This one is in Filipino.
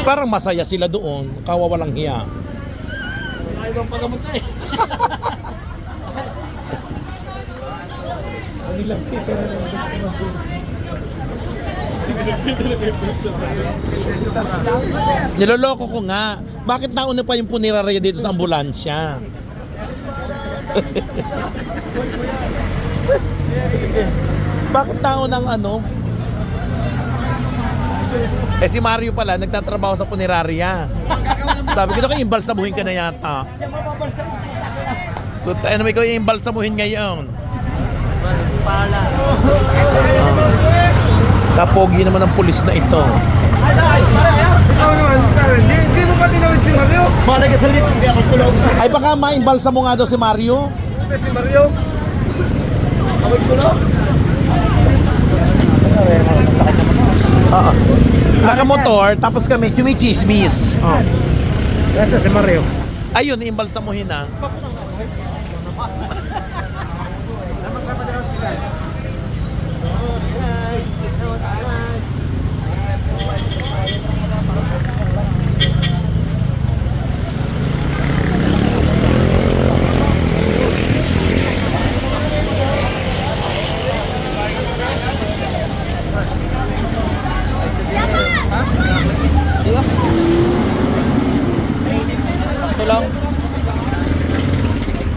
Parang masaya sila doon, kawawalang hiya. Ay, ibang pagamot na eh. Niloloko ko nga. Bakit nauna pa yung punerarya dito sa ambulansya? Bakit nauna ang ano? Eh si Mario pala, nagtatrabaho sa punerarya. Sabi ko, kaya imbalsamuhin ka na yata. Siya mapabalsam. Ano may ko imbalsamuhin ngayon? Pala. Kapogi naman ang pulis na ito. Ikaw naman, hindi mo pa tinawid si Mario? Malay ka sa lit. Hindi ako tulog. Ay baka maimbalsamo nga daw si Mario. Ito si Mario. Awit ko lang. Oo. Nakamotor, tapos kami chumichismis. Nasa si Mario. Ayun, imbalsamuhin na.